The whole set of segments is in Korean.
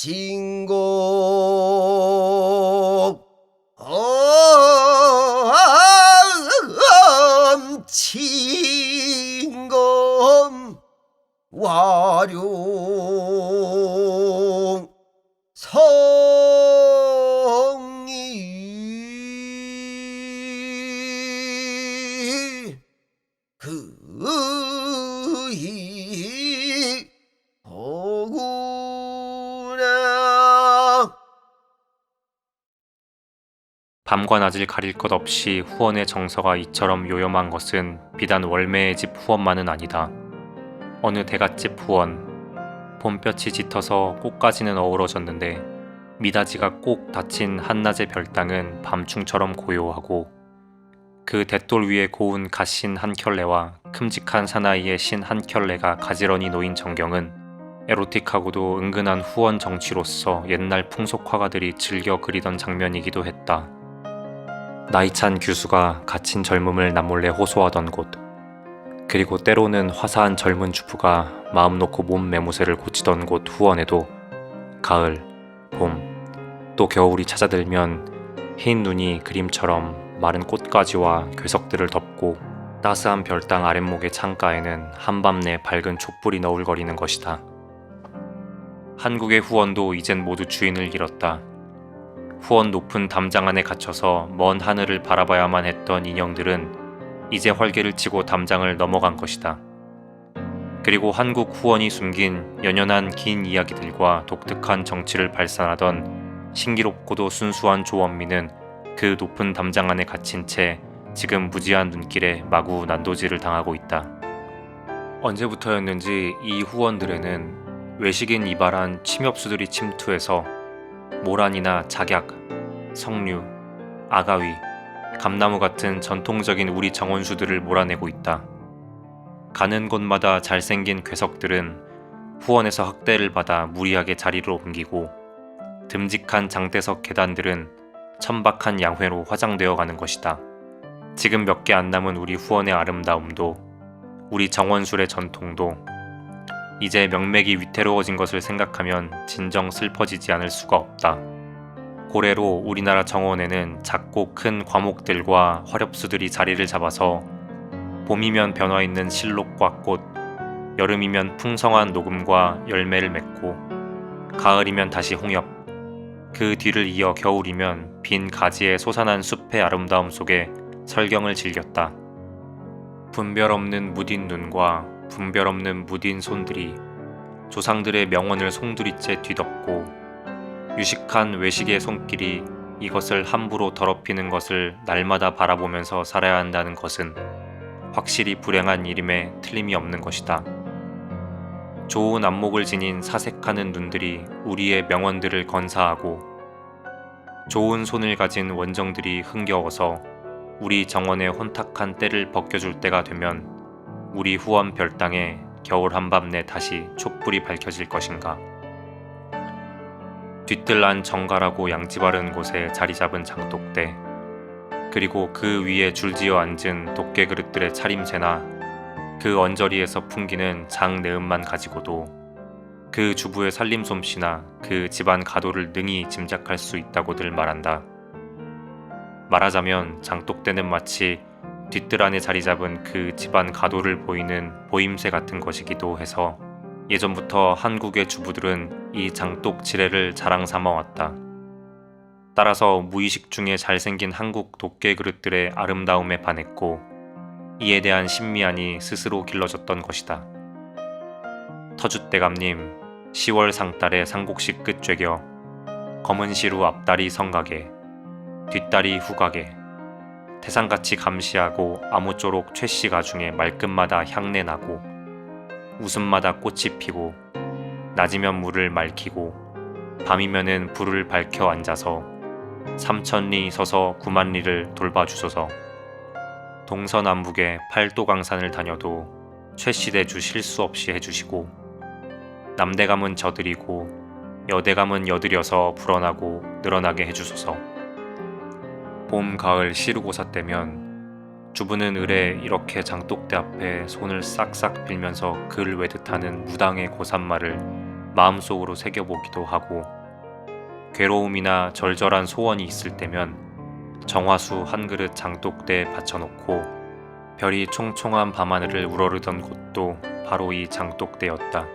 진곡 진검 와룡 성이 그이 어구나. 밤과 낮을 가릴 것 없이 후원의 정서가 이처럼 요염한 것은 비단 월매의 집 후원만은 아니다. 어느 대갓집 후원, 봄볕이 짙어서 꽃가지는 어우러졌는데 미닫이가 꼭 닫힌 한낮의 별당은 밤충처럼 고요하고 그 대돌 위에 고운 갓신 한 켤레와 큼직한 사나이의 신 한 켤레가 가지런히 놓인 전경은 에로틱하고도 은근한 후원 정치로서 옛날 풍속화가들이 즐겨 그리던 장면이기도 했다. 나이찬 규수가 갇힌 젊음을 남몰래 호소하던 곳, 그리고 때로는 화사한 젊은 주부가 마음 놓고 몸 매무새를 고치던 곳 후원에도 가을, 봄, 또 겨울이 찾아들면 흰 눈이 그림처럼 마른 꽃가지와 괴석들을 덮고 따스한 별당 아랫목의 창가에는 한밤내 밝은 촛불이 너울거리는 것이다. 한국의 후원도 이젠 모두 주인을 잃었다. 후원 높은 담장 안에 갇혀서 먼 하늘을 바라봐야만 했던 인형들은 이제 활개를 치고 담장을 넘어간 것이다. 그리고 한국 후원이 숨긴 연연한 긴 이야기들과 독특한 정치를 발산하던 신기롭고도 순수한 조원미는 그 높은 담장 안에 갇힌 채 지금 무지한 눈길에 마구 난도질을 당하고 있다. 언제부터였는지 이 후원들에는 외식인 이발한 침엽수들이 침투해서 모란이나 작약, 석류, 아가위, 감나무 같은 전통적인 우리 정원수들을 몰아내고 있다. 가는 곳마다 잘생긴 괴석들은 후원에서 학대를 받아 무리하게 자리를 옮기고 듬직한 장대석 계단들은 천박한 양회로 화장되어 가는 것이다. 지금 몇 개 안 남은 우리 후원의 아름다움도 우리 정원술의 전통도 이제 명맥이 위태로워진 것을 생각하면 진정 슬퍼지지 않을 수가 없다. 고래로 우리나라 정원에는 작고 큰 과목들과 화렵수들이 자리를 잡아서 봄이면 변화있는 실록과 꽃, 여름이면 풍성한 녹음과 열매를 맺고 가을이면 다시 홍엽, 그 뒤를 이어 겨울이면 빈 가지의 솟아난 숲의 아름다움 속에 설경을 즐겼다. 분별 없는 무딘 눈과 분별 없는 무딘 손들이 조상들의 명언을 송두리째 뒤덮고 유식한 외식의 손길이 이것을 함부로 더럽히는 것을 날마다 바라보면서 살아야 한다는 것은 확실히 불행한 일임에 틀림이 없는 것이다. 좋은 안목을 지닌 사색하는 눈들이 우리의 명언들을 건사하고 좋은 손을 가진 원정들이 흥겨워서 우리 정원의 혼탁한 때를 벗겨줄 때가 되면 우리 후원 별당에 겨울 한밤내 다시 촛불이 밝혀질 것인가. 뒤뜰난 정갈하고 양지 바른 곳에 자리 잡은 장독대, 그리고 그 위에 줄지어 앉은 독개 그릇들의 차림새나 그 언저리에서 풍기는 장내음만 가지고도 그 주부의 살림솜씨나 그 집안 가도를 능히 짐작할 수 있다고들 말한다. 말하자면 장독대는 마치 뒤뜰 안에 자리 잡은 그 집안 가도를 보이는 보임새 같은 것이기도 해서 예전부터 한국의 주부들은 이 장독 지례를 자랑 삼아왔다. 따라서 무의식 중에 잘생긴 한국 독개 그릇들의 아름다움에 반했고 이에 대한 신미안이 스스로 길러졌던 것이다. 터줏대감님 10월 상달에 상곡식 끝죄겨 검은 시루 앞다리 성가게 뒷다리 후가게 태산같이 감시하고 아무쪼록 최씨 가중에 말끝마다 향내 나고 웃음마다 꽃이 피고 낮이면 물을 맑히고 밤이면은 불을 밝혀 앉아서 삼천리 서서 구만리를 돌봐주소서. 동서남북에 팔도강산을 다녀도 최씨대주 실수 없이 해주시고 남대감은 저들이고 여대감은 여들여서 불어나고 늘어나게 해주소서. 봄, 가을 시루고사 때면 주부는 을에 이렇게 장독대 앞에 손을 싹싹 빌면서 글 외듯하는 무당의 고산말을 마음속으로 새겨보기도 하고, 괴로움이나 절절한 소원이 있을 때면 정화수 한 그릇 장독대에 받쳐놓고 별이 총총한 밤하늘을 우러르던 곳도 바로 이 장독대였다.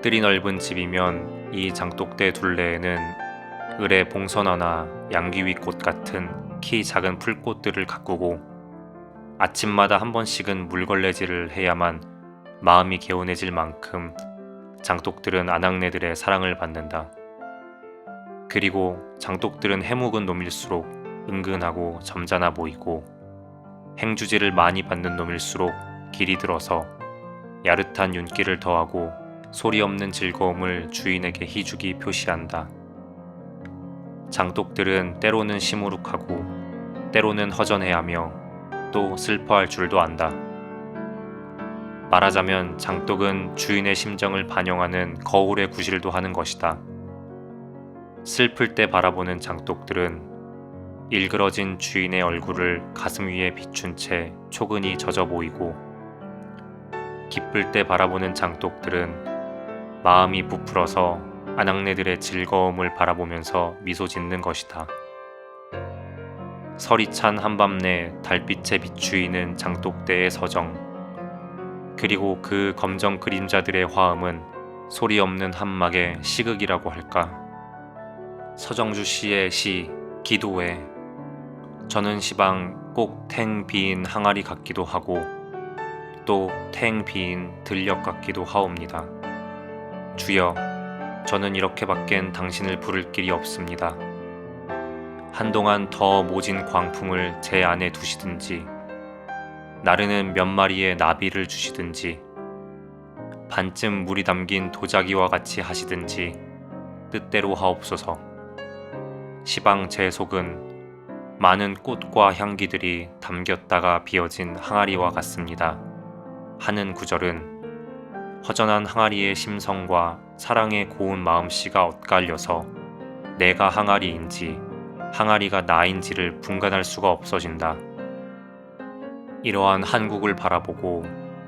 뜰이 넓은 집이면 이 장독대 둘레에는 을의 봉선화나 양귀위꽃 같은 키 작은 풀꽃들을 가꾸고 아침마다 한 번씩은 물걸레질을 해야만 마음이 개운해질 만큼 장독들은 아낙네들의 사랑을 받는다. 그리고 장독들은 해묵은 놈일수록 은근하고 점잖아 보이고 행주지를 많이 받는 놈일수록 길이 들어서 야릇한 윤기를 더하고 소리 없는 즐거움을 주인에게 희죽이 표시한다. 장독들은 때로는 시무룩하고 때로는 허전해하며 또 슬퍼할 줄도 안다. 말하자면 장독은 주인의 심정을 반영하는 거울의 구실도 하는 것이다. 슬플 때 바라보는 장독들은 일그러진 주인의 얼굴을 가슴 위에 비춘 채 초근히 젖어 보이고, 기쁠 때 바라보는 장독들은 마음이 부풀어서 아낙네들의 즐거움을 바라보면서 미소 짓는 것이다. 설이 찬 한밤내 달빛에 비추이는 장독대의 서정, 그리고 그 검정 그림자들의 화음은 소리 없는 한막의 시극이라고 할까. 서정주 씨의 시 기도에 저는 시방 꼭 탱 비인 항아리 같기도 하고 또 탱 비인 들녘 같기도 하옵니다. 주여, 저는 이렇게밖엔 당신을 부를 길이 없습니다. 한동안 더 모진 광풍을 제 안에 두시든지, 나르는 몇 마리의 나비를 주시든지, 반쯤 물이 담긴 도자기와 같이 하시든지 뜻대로 하옵소서. 시방 제 속은 많은 꽃과 향기들이 담겼다가 비어진 항아리와 같습니다 하는 구절은 허전한 항아리의 심성과 사랑의 고운 마음씨가 엇갈려서 내가 항아리인지 항아리가 나인지를 분간할 수가 없어진다. 이러한 한국을 바라보고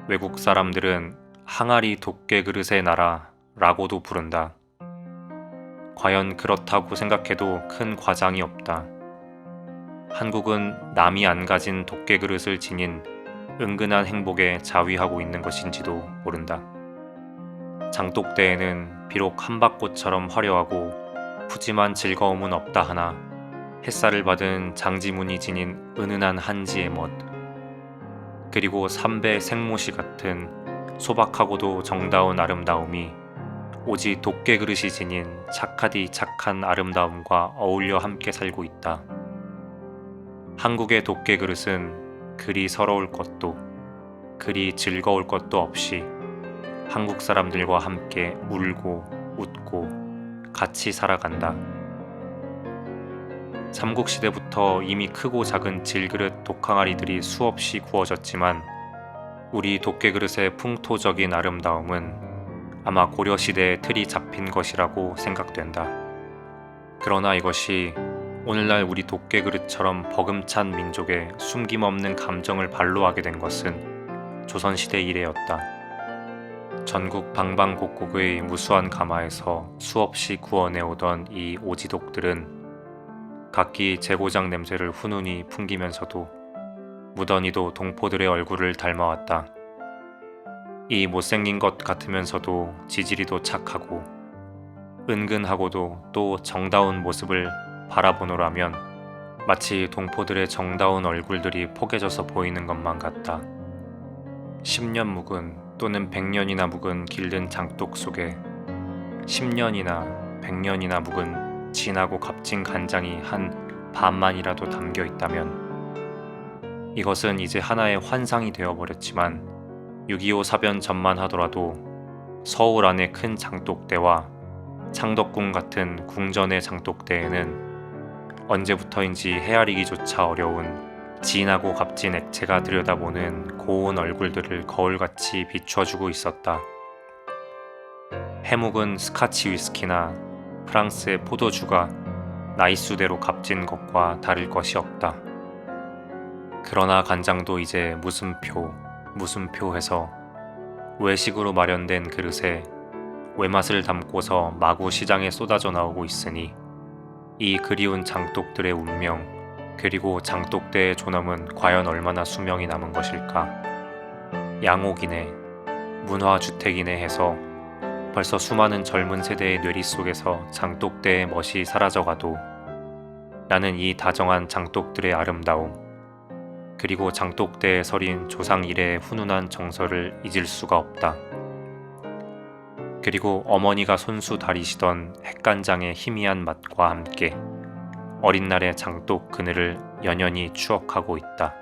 외국 사람들은 항아리 도깨 그릇의 나라 라고도 부른다. 과연 그렇다고 생각해도 큰 과장이 없다. 한국은 남이 안 가진 도깨 그릇을 지닌 은근한 행복에 자위하고 있는 것인지도 모른다. 장독대에는 비록 한밭꽃처럼 화려하고 푸짐한 즐거움은 없다 하나 햇살을 받은 장지문이 지닌 은은한 한지의 멋, 그리고 삼배 생모시 같은 소박하고도 정다운 아름다움이 오직 도깨 그릇이 지닌 착하디 착한 아름다움과 어울려 함께 살고 있다. 한국의 도깨 그릇은 그리 서러울 것도 그리 즐거울 것도 없이 한국 사람들과 함께 울고 웃고 같이 살아간다. 삼국시대부터 이미 크고 작은 질그릇 독항아리들이 수없이 구워졌지만 우리 도깨 그릇의 풍토적인 아름다움은 아마 고려시대의 틀이 잡힌 것이라고 생각된다. 그러나 이것이 오늘날 우리 도깨 그릇처럼 버금찬 민족의 숨김없는 감정을 발로하게 된 것은 조선시대 이래였다. 전국 방방곡곡의 무수한 가마에서 수없이 구워내오던 이 오지독들은 각기 재고장 냄새를 훈훈히 풍기면서도 무던히도 동포들의 얼굴을 닮아왔다. 이 못생긴 것 같으면서도 지지리도 착하고 은근하고도 또 정다운 모습을 바라보노라면 마치 동포들의 정다운 얼굴들이 포개져서 보이는 것만 같다. 10년 묵은 또는 100년이나 묵은 길든 장독 속에 10년이나 100년이나 묵은 진하고 값진 간장이 한 반만이라도 담겨 있다면 이것은 이제 하나의 환상이 되어버렸지만 6.25 사변 전만 하더라도 서울 안의 큰 장독대와 창덕궁 같은 궁전의 장독대에는 언제부터인지 헤아리기조차 어려운 진하고 값진 액체가 들여다보는 고운 얼굴들을 거울같이 비춰주고 있었다. 해묵은 스카치 위스키나 프랑스의 포도주가 나이수대로 값진 것과 다를 것이 없다. 그러나 간장도 이제 무슨 표 해서 외식으로 마련된 그릇에 외맛을 담고서 마구 시장에 쏟아져 나오고 있으니 이 그리운 장독들의 운명, 그리고 장독대의 존엄은 과연 얼마나 수명이 남은 것일까. 양옥이네, 문화주택이네 해서 벌써 수많은 젊은 세대의 뇌리 속에서 장독대의 멋이 사라져가도 나는 이 다정한 장독들의 아름다움, 그리고 장독대에 서린 조상 이래의 훈훈한 정서를 잊을 수가 없다. 그리고 어머니가 손수 다리시던 핵간장의 희미한 맛과 함께 어린 날의 장독 그늘을 연연히 추억하고 있다.